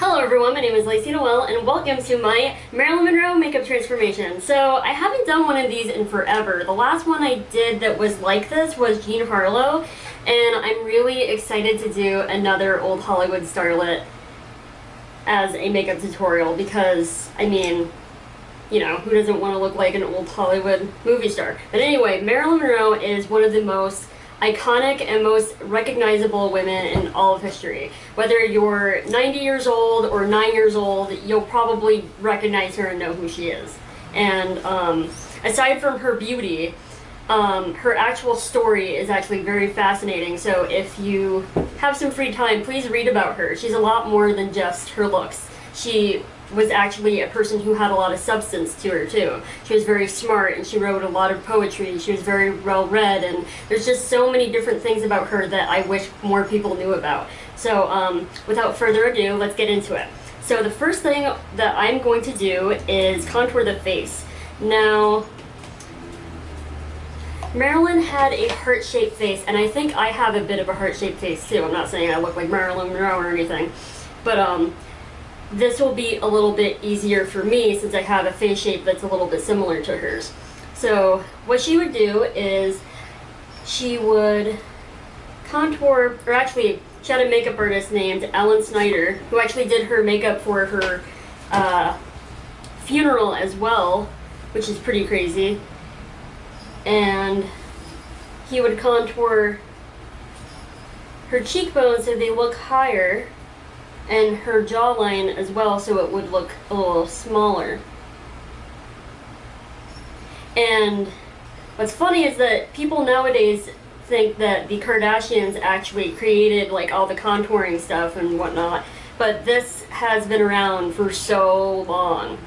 Hello everyone, my name is Lacey Noel and welcome to my Marilyn Monroe makeup transformation. So I haven't done one of these in forever. The last one I did that was like this was Jean Harlow, and I'm really excited to do another old Hollywood starlet as a makeup tutorial because, I mean, you know, who doesn't want to look like an old Hollywood movie star? But anyway, Marilyn Monroe is one of the most iconic and most recognizable women in all of history. Whether you're 90 years old or 9 years old, you'll probably recognize her and know who she is. And aside from her beauty, her actual story is actually very fascinating. So if you have some free time, please read about her. She's a lot more than just her looks. She was actually a person who had a lot of substance to her too. She was very smart and she wrote a lot of poetry. She was very well read, and there's just so many different things about her that I wish more people knew about. So without further ado, let's get into it. So the first thing that I'm going to do is contour the face. Now, Marilyn had a heart-shaped face, and I think I have a bit of a heart-shaped face too. I'm not saying I look like Marilyn Monroe or anything, but this will be a little bit easier for me since I have a face shape that's a little bit similar to hers. So what she would do is she would contour, or actually she had a makeup artist named Alan Snyder who actually did her makeup for her funeral as well, which is pretty crazy. And he would contour her cheekbones so they look higher, and her jawline as well, so it would look a little smaller. And what's funny is that people nowadays think that the Kardashians actually created like all the contouring stuff and whatnot, but this has been around for so long.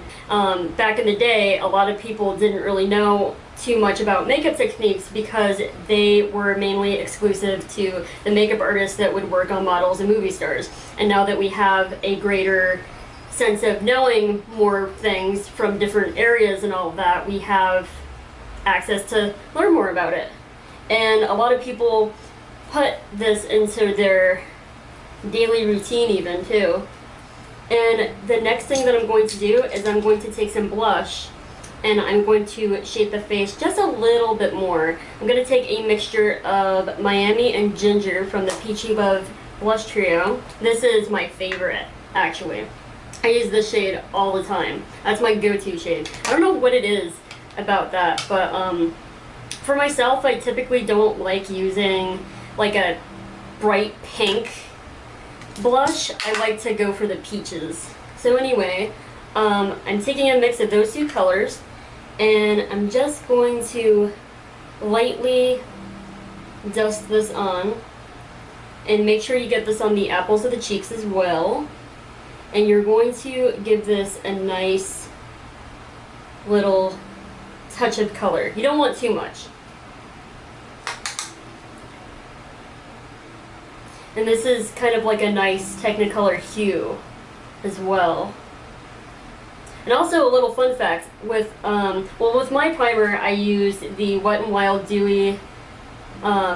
Back in the day, a lot of people didn't really know too much about makeup techniques because they were mainly exclusive to the makeup artists that would work on models and movie stars. And now that we have a greater sense of knowing more things from different areas and all of that, we have access to learn more about it. And a lot of people put this into their daily routine even too. And the next thing that I'm going to do is I'm going to take some blush and I'm going to shape the face just a little bit more. I'm going to take a mixture of Miami and Ginger from the Peachy Love Blush Trio. This is my favorite, actually. I use this shade all the time. That's my go-to shade. I don't know what it is about that, but for myself, I typically don't like using like a bright pink blush. I like to go for the peaches. So anyway, I'm taking a mix of those two colors, and I'm just going to lightly dust this on, and make sure you get this on the apples of the cheeks as well. And you're going to give this a nice little touch of color. You don't want too much. And this is kind of like a nice Technicolor hue as well. And also a little fun fact, with with my primer I used the Wet n Wild Dewy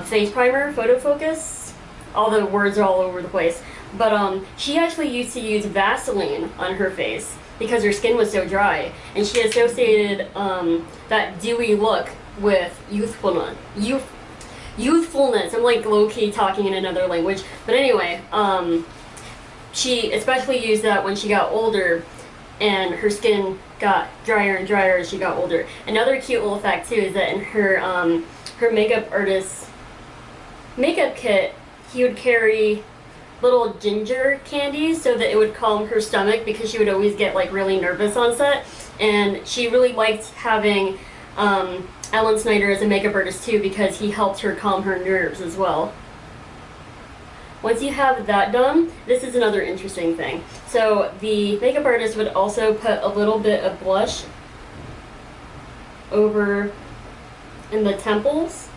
face primer, Photo Focus. All the words are all over the place. But she actually used to use Vaseline on her face because her skin was so dry. And she associated that dewy look with youthfulness. I'm like low-key talking in another language. But anyway, she especially used that when she got older, and her skin got drier and drier as she got older. Another cute little fact too is that in her her makeup artist's makeup kit, he would carry little ginger candies so that it would calm her stomach, because she would always get like really nervous on set. And she really liked having Alan Snyder as a makeup artist too, because he helped her calm her nerves as well. Once you have that done, this is another interesting thing. So the makeup artist would also put a little bit of blush over in the temples.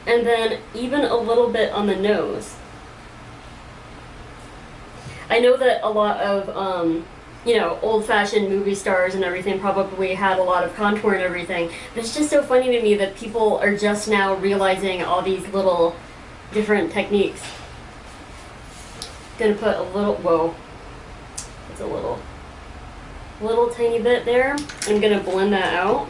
And then even a little bit on the nose. I know that a lot of you know, old-fashioned movie stars and everything probably had a lot of contour and everything. But it's just so funny to me that people are just now realizing all these little different techniques. Gonna put a little, whoa, it's a little tiny bit there. I'm gonna blend that out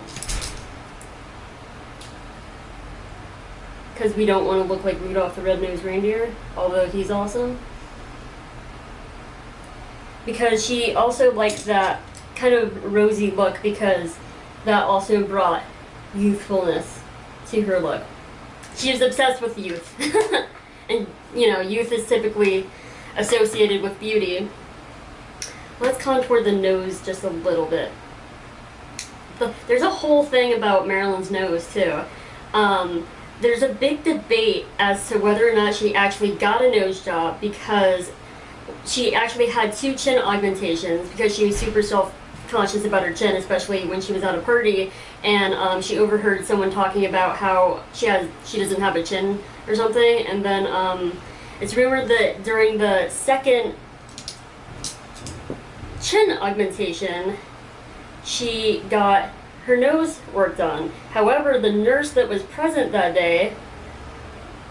because we don't want to look like Rudolph the Red-Nosed Reindeer, although he's awesome. Because she also liked that kind of rosy look because that also brought youthfulness to her look. She is obsessed with youth. And, you know, youth is typically associated with beauty. Let's contour the nose just a little bit. There's a whole thing about Marilyn's nose, too. There's a big debate as to whether or not she actually got a nose job because she actually had 2 chin augmentations because she was super self-conscious about her chin, especially when she was at a party, and she overheard someone talking about how she doesn't have a chin or something, and then it's rumored that during the second chin augmentation, she got her nose worked on. However, the nurse that was present that day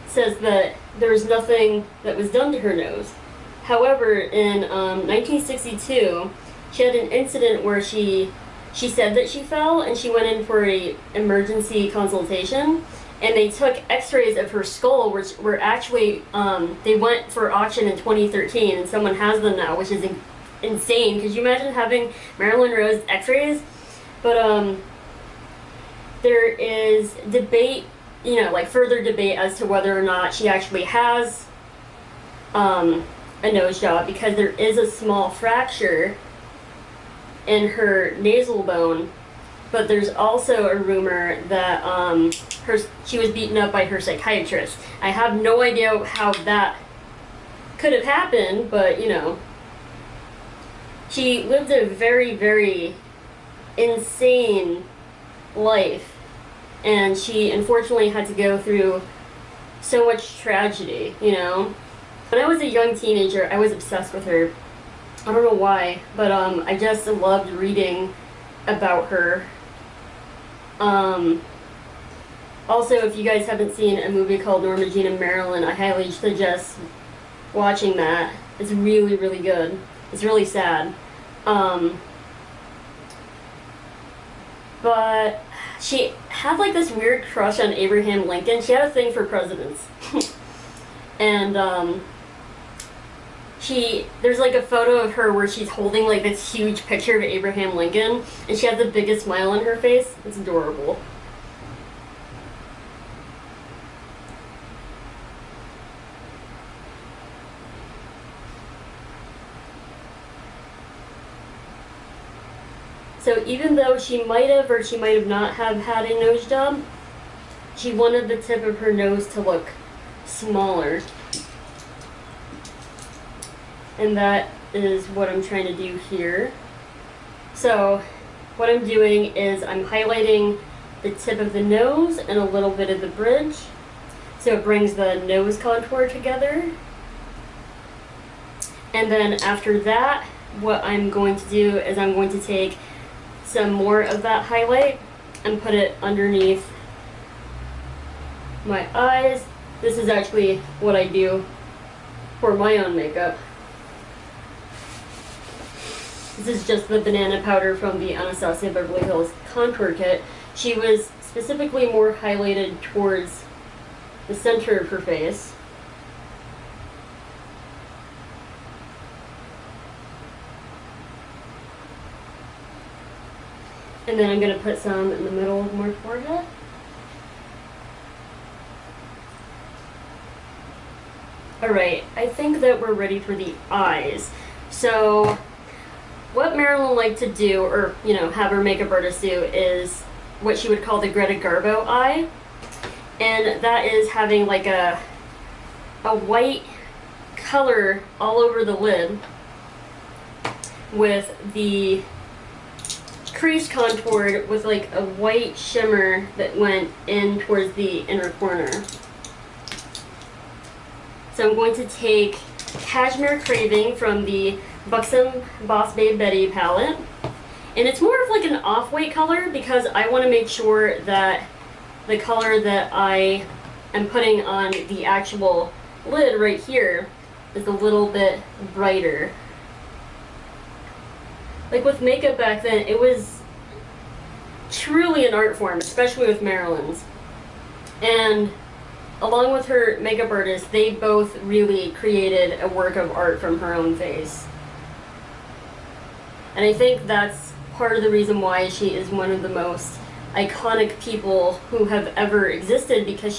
says that there was nothing that was done to her nose. However, in 1962, she had an incident where she said that she fell and she went in for an emergency consultation, and they took x-rays of her skull, which were actually, they went for auction in 2013, and someone has them now, which is insane. Could you imagine having Marilyn Monroe's x-rays? But there is debate, you know, like further debate as to whether or not she actually has a nose job, because there is a small fracture in her nasal bone, but there's also a rumor that she was beaten up by her psychiatrist. I have no idea how that could have happened, but you know, she lived a very, very insane life, and she unfortunately had to go through so much tragedy, you know. When I was a young teenager, I was obsessed with her. I don't know why, but I just loved reading about her. Also, if you guys haven't seen a movie called Norma Jean and Marilyn, I highly suggest watching that. It's really, really good. It's really sad. But she had like this weird crush on Abraham Lincoln. She had a thing for presidents. And there's like a photo of her where she's holding like this huge picture of Abraham Lincoln, and she has the biggest smile on her face. It's adorable. So even though she might have or she might have not have had a nose job, she wanted the tip of her nose to look smaller. And that is what I'm trying to do here. So what I'm doing is I'm highlighting the tip of the nose and a little bit of the bridge, so it brings the nose contour together. And then after that, what I'm going to do is I'm going to take some more of that highlight and put it underneath my eyes. This is actually what I do for my own makeup. This is just the banana powder from the Anastasia Beverly Hills contour kit. She was specifically more highlighted towards the center of her face. And then I'm going to put some in the middle of my forehead. Alright, I think that we're ready for the eyes. So what Marilyn liked to do, or you know, have her makeup artist do, is what she would call the Greta Garbo eye. And that is having like a white color all over the lid with the crease contoured with like a white shimmer that went in towards the inner corner. So I'm going to take Cashmere Craving from the Buxom Boss Babe Betty palette, and it's more of like an off-white color because I want to make sure that the color that I I'm putting on the actual lid right here is a little bit brighter. Like with makeup back then, it was truly an art form, especially with Marilyn's. And along with her makeup artist, they both really created a work of art from her own face. And I think that's part of the reason why she is one of the most iconic people who have ever existed, because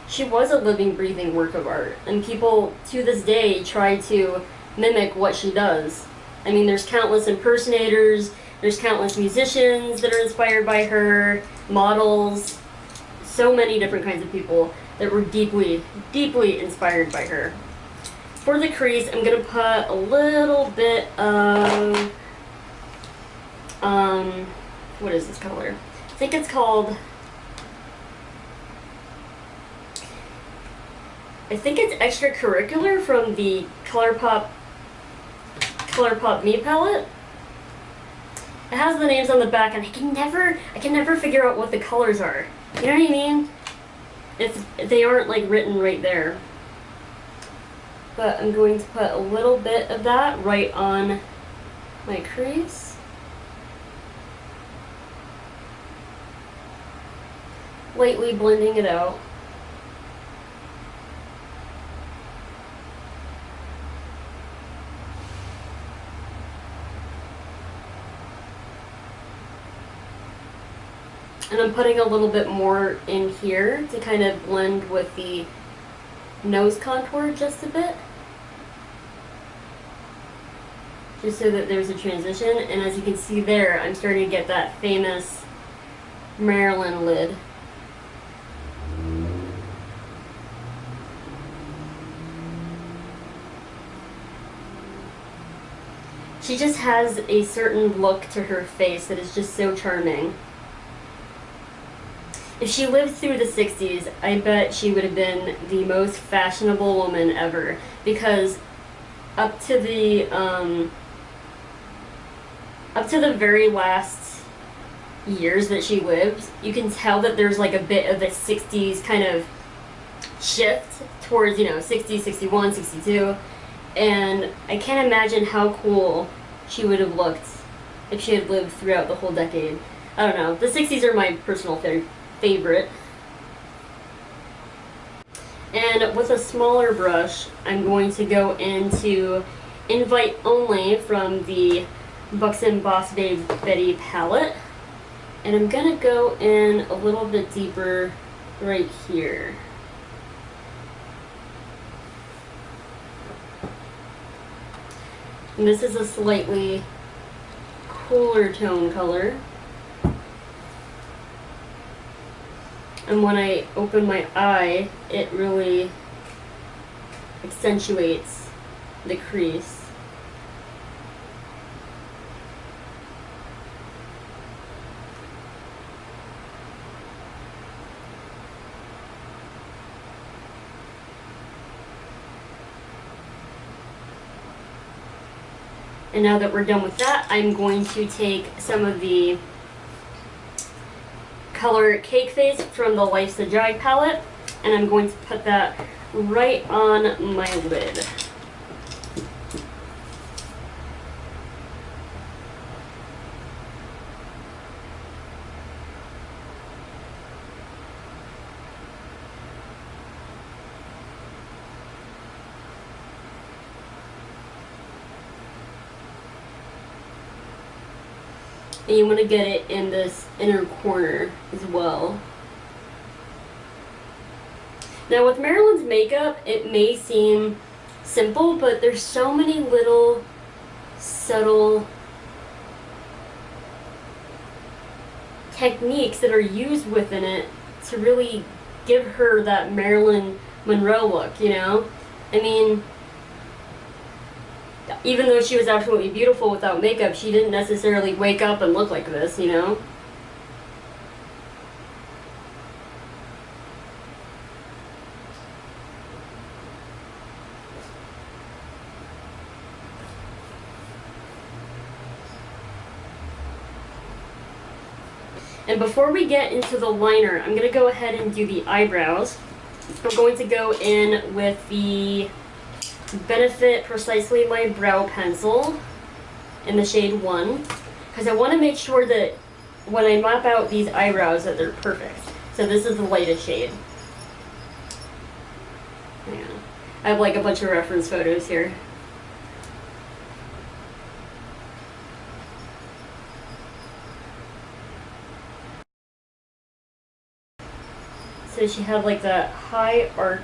she was a living, breathing work of art. And people to this day try to mimic what she does. I mean, there's countless impersonators, there's countless musicians that are inspired by her, models, so many different kinds of people that were deeply, deeply inspired by her. For the crease, I'm going to put a little bit of, what is this color? I think it's called, I think it's Extracurricular from the ColourPop Me palette. It has the names on the back, and I can never figure out what the colors are. You know what I mean? If they aren't like written right there. But I'm going to put a little bit of that right on my crease. Lightly blending it out. And I'm putting a little bit more in here to kind of blend with the nose contour just a bit. Just so that there's a transition. And as you can see there, I'm starting to get that famous Marilyn lid. She just has a certain look to her face that is just so charming. If she lived through the 60s, I bet she would have been the most fashionable woman ever, because up to the very last years that she lived, you can tell that there's like a bit of a 60s kind of shift towards, 60, 61, 62, and I can't imagine how cool she would have looked if she had lived throughout the whole decade. I don't know. The 60s are my personal favorite. And with a smaller brush, I'm going to go into Invite Only from the Buxom Boss Babe Betty palette. And I'm going to go in a little bit deeper right here. And this is a slightly cooler tone color. And when I open my eye, it really accentuates the crease. And now that we're done with that, I'm going to take some of the color Cake Face from the Life's a Drag palette, and I'm going to put that right on my lid. And you want to get it in this inner corner as well. Now with Marilyn's makeup, it may seem simple, but there's so many little subtle techniques that are used within it to really give her that Marilyn Monroe look, you know? I mean, even though she was absolutely beautiful without makeup, she didn't necessarily wake up and look like this, you know? And before we get into the liner, I'm going to go ahead and do the eyebrows. I'm going to go in with the Benefit Precisely My Brow Pencil in the shade 1, because I want to make sure that when I map out these eyebrows that they're perfect. So this is the lightest shade. Yeah. I have like a bunch of reference photos here. So she had like that high arch.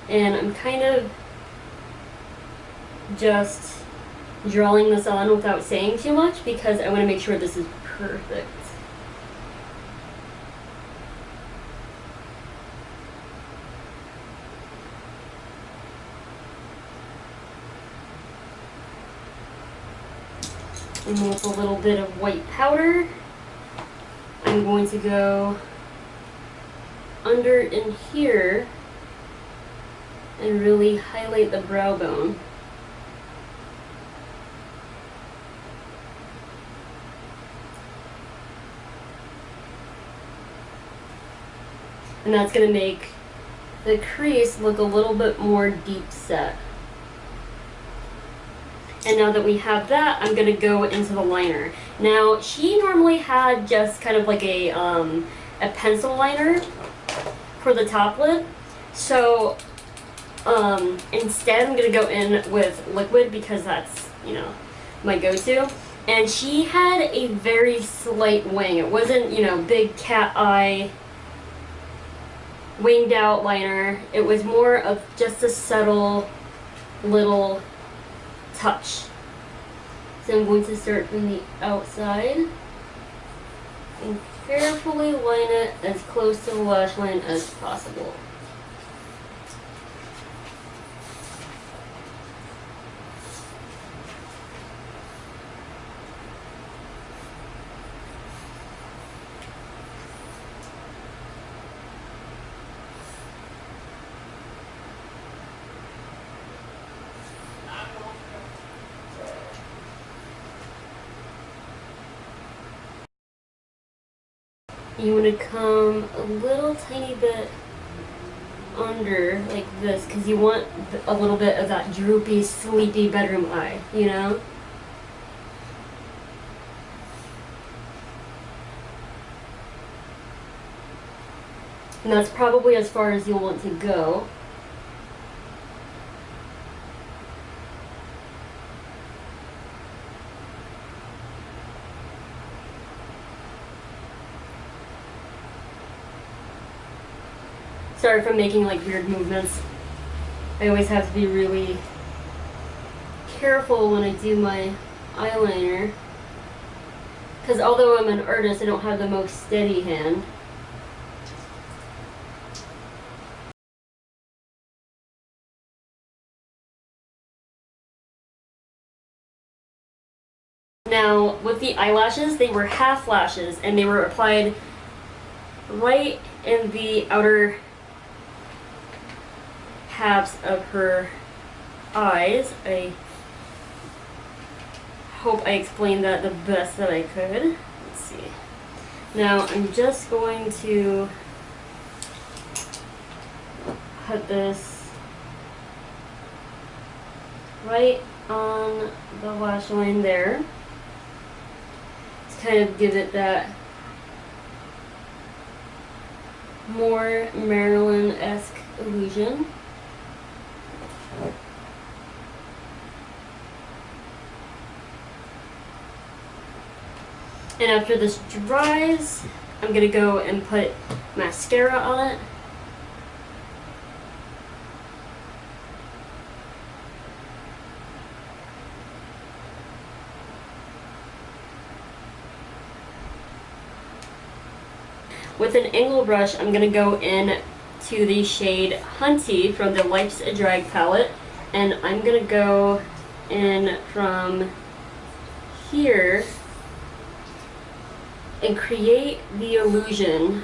And I'm kind of just drawing this on without saying too much because I want to make sure this is perfect. And with a little bit of white powder, I'm going to go under in here and really highlight the brow bone. And that's going to make the crease look a little bit more deep set. And now that we have that, I'm going to go into the liner. Now, she normally had just kind of like a pencil liner for the top lid. So instead I'm going to go in with liquid because that's, you know, my go-to. And she had a very slight wing. It wasn't, you know, big cat eye winged out liner. It was more of just a subtle little touch. So I'm going to start from the outside and carefully line it as close to the lash line as possible. You want to come a little tiny bit under like this because you want a little bit of that droopy, sleepy bedroom eye, you know? And that's probably as far as you'll want to go. Sorry for making like weird movements. I always have to be really careful when I do my eyeliner. Because although I'm an artist, I don't have the most steady hand. Now, with the eyelashes, they were half lashes and they were applied right in the outer halves of her eyes. I hope I explained that the best that I could. Let's see. Now I'm just going to put this right on the lash line there to kind of give it that more Marilyn-esque illusion. And after this dries, I'm going to go and put mascara on it. With an angle brush, I'm going to go in to the shade Hunty from the Life's a Drag palette. And I'm going to go in from here and create the illusion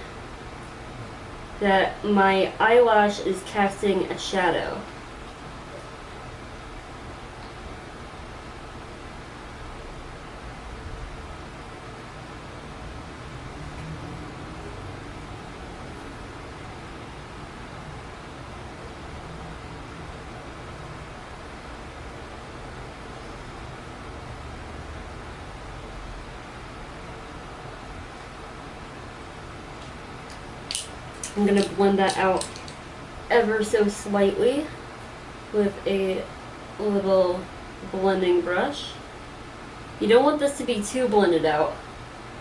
that my eyelash is casting a shadow. I'm going to blend that out ever so slightly with a little blending brush. You don't want this to be too blended out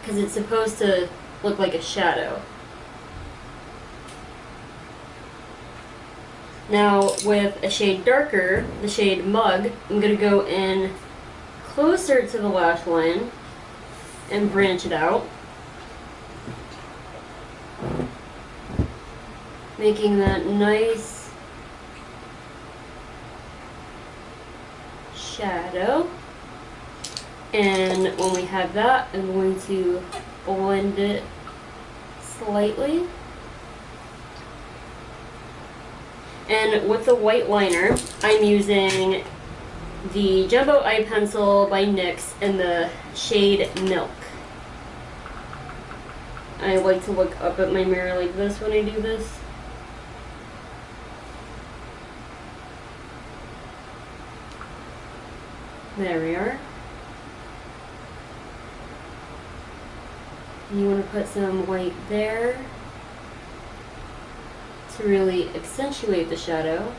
because it's supposed to look like a shadow. Now with a shade darker, the shade Mug, I'm going to go in closer to the lash line and branch it out, making that nice shadow. And when we have that, I'm going to blend it slightly. And with the white liner, I'm using the Jumbo Eye Pencil by NYX in the shade Milk. I like to look up at my mirror like this when I do this. There we are. You want to put some white there to really accentuate the shadow.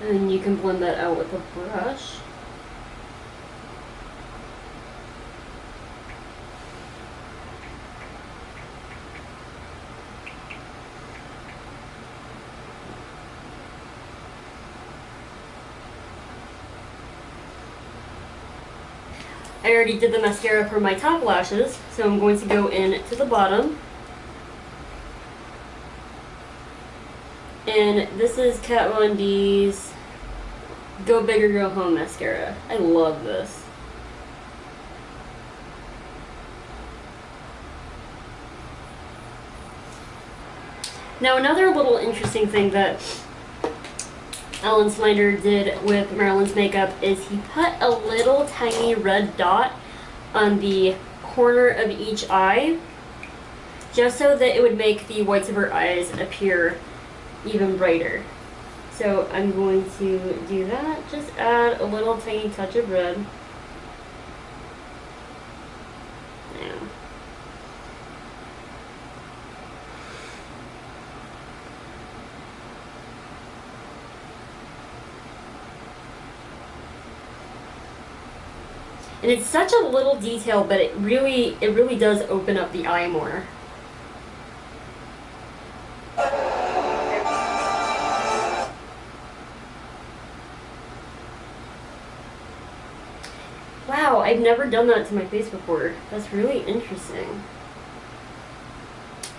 And you can blend that out with a brush. I already did the mascara for my top lashes, so I'm going to go in to the bottom. And this is Kat Von D's Go Big or Go Home mascara. I love this. Now another little interesting thing that Alan Snyder did with Marilyn's makeup is he put a little tiny red dot on the corner of each eye just so that it would make the whites of her eyes appear even brighter. So I'm going to do that, just add a little tiny touch of red. Yeah. And it's such a little detail, but it really does open up the eye more. Wow, I've never done that to my face before. That's really interesting.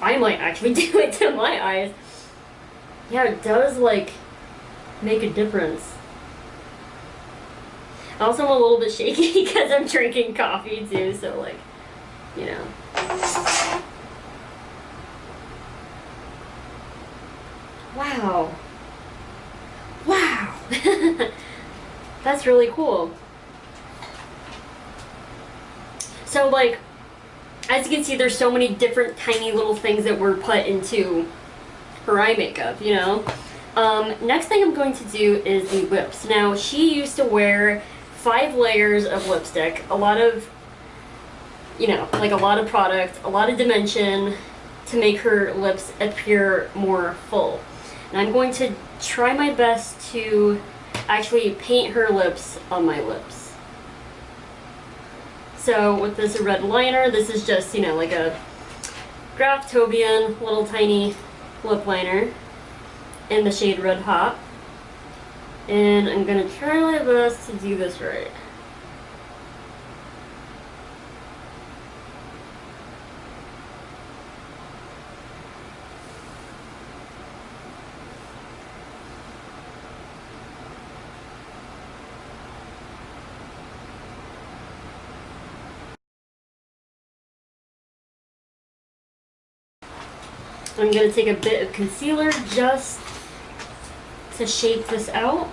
I might actually do it to my eyes. Yeah, it does like make a difference. Also, I'm a little bit shaky because I'm drinking coffee too, so like, you know. Wow. Wow. That's really cool. So like, as you can see, there's so many different tiny little things that were put into her eye makeup, you know. Next thing I'm going to do is the lips. Now, she used to wear 5 layers of lipstick, a lot of, you know, like a lot of product, a lot of dimension to make her lips appear more full. And I'm going to try my best to actually paint her lips on my lips. So with this red liner, this is just, you know, like a Graftobian little tiny lip liner in the shade Red Hot. And I'm gonna try my best to do this right. I'm going to take a bit of concealer just to shape this out.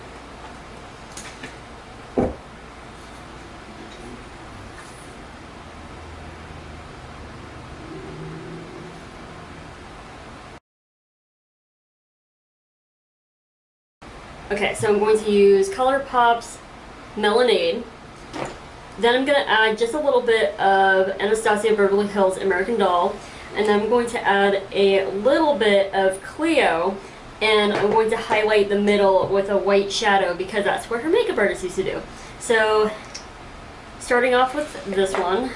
Okay, so I'm going to use ColourPop's Melonade. Then I'm going to add just a little bit of Anastasia Beverly Hills American Doll. And then I'm going to add a little bit of Cleo. And I'm going to highlight the middle with a white shadow because that's what her makeup artist used to do. So, starting off with this one.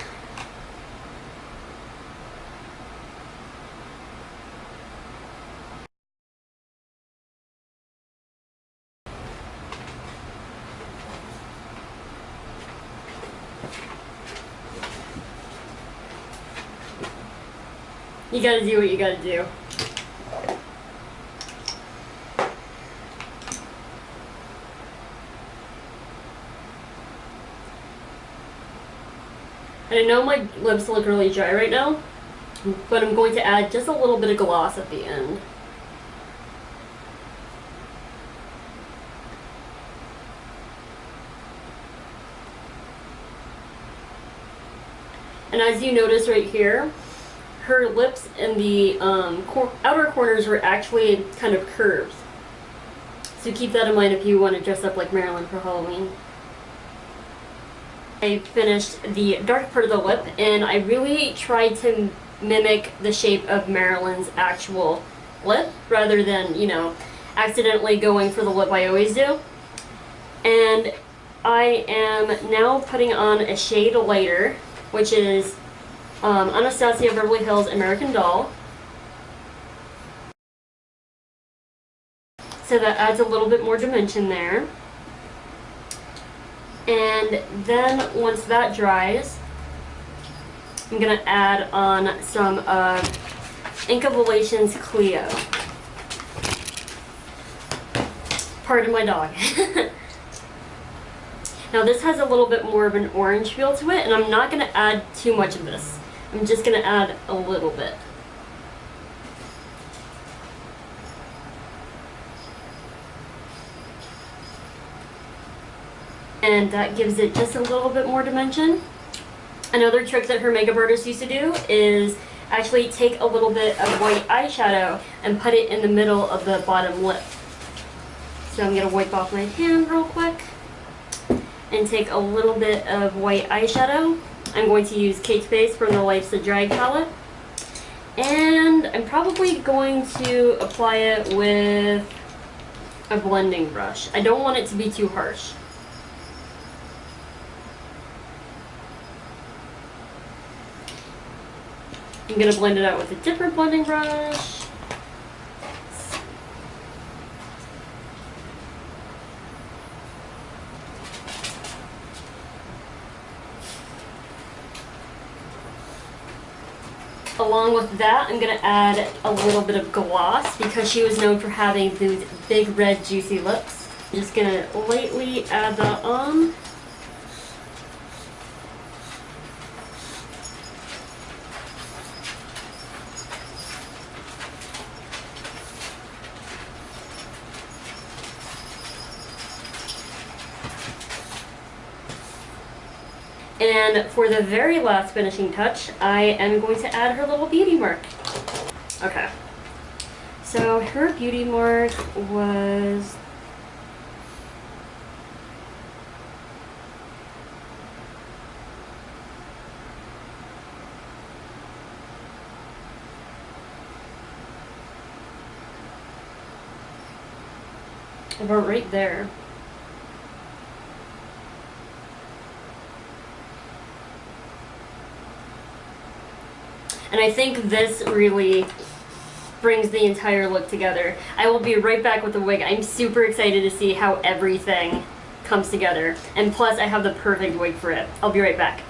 You gotta do what you gotta do. And I know my lips look really dry right now, but I'm going to add just a little bit of gloss at the end. And as you notice right here, her lips in the outer corners were actually kind of curved. So keep that in mind if you want to dress up like Marilyn for Halloween. I finished the dark part of the lip, and I really tried to mimic the shape of Marilyn's actual lip rather than, you know, accidentally going for the lip I always do. And I am now putting on a shade lighter, which is Anastasia Beverly Hills American Doll. So that adds a little bit more dimension there. And then once that dries, I'm going to add on some of Ink of Relations Cleo. Pardon my dog. Now this has a little bit more of an orange feel to it, and I'm not going to add too much of this. I'm just going to add a little bit. And that gives it just a little bit more dimension. Another trick that her makeup artist used to do is actually take a little bit of white eyeshadow and put it in the middle of the bottom lip. So I'm going to wipe off my hand real quick and take a little bit of white eyeshadow. I'm going to use Kate Spade from the Life's a Drag palette. And I'm probably going to apply it with a blending brush. I don't want it to be too harsh. I'm going to blend it out with a different blending brush. Along with that, I'm going to add a little bit of gloss because she was known for having these big red juicy lips. I'm just going to lightly add that on. And for the very last finishing touch, I am going to add her little beauty mark. Okay. So her beauty mark was about right there. And I think this really brings the entire look together. I will be right back with the wig. I'm super excited to see how everything comes together. And plus, I have the perfect wig for it. I'll be right back.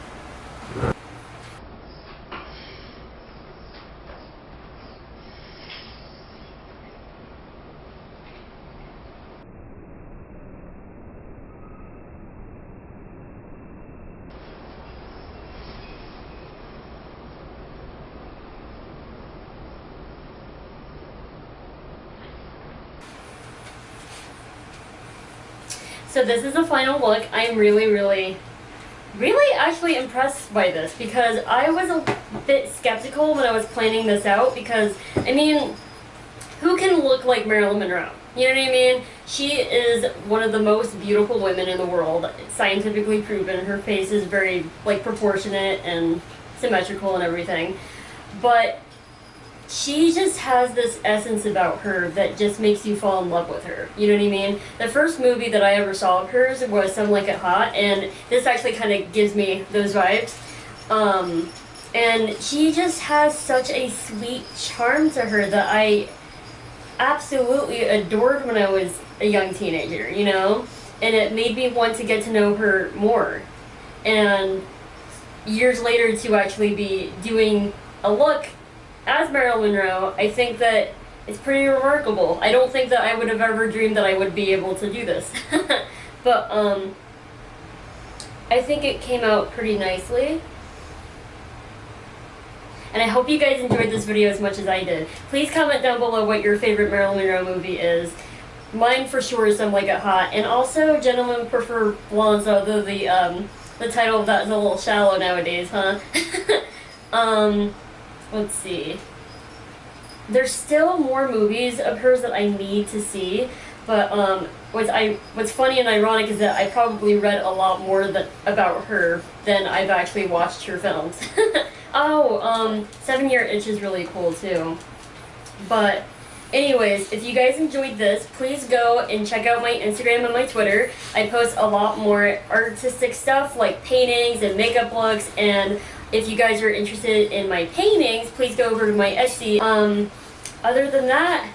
So this is the final look. I'm really actually impressed by this, because I was a bit skeptical when I was planning this out, because, I mean, who can look like Marilyn Monroe? You know what I mean? She is one of the most beautiful women in the world, scientifically proven. Her face is very, like, proportionate and symmetrical and everything. But she just has this essence about her that just makes you fall in love with her. You know what I mean? The first movie that I ever saw of hers was Some Like It Hot, and this actually kind of gives me those vibes. And she just has such a sweet charm to her that I absolutely adored when I was a young teenager, you know? And it made me want to get to know her more. And years later to actually be doing a look as Marilyn Monroe, I think that it's pretty remarkable. I don't think that I would have ever dreamed that I would be able to do this. But I think it came out pretty nicely. And I hope you guys enjoyed this video as much as I did. Please comment down below what your favorite Marilyn Monroe movie is. Mine for sure is Some Like It Hot. And also, Gentlemen Prefer Blondes, although the title of that is a little shallow nowadays, huh? Let's see. There's still more movies of hers that I need to see, but what's funny and ironic is that I probably read a lot more about her than I've actually watched her films. Oh, 7 Year Itch is really cool too. But anyways, if you guys enjoyed this, please go and check out my Instagram and my Twitter. I post a lot more artistic stuff like paintings and makeup looks, and if you guys are interested in my paintings, please go over to my Etsy. Other than that,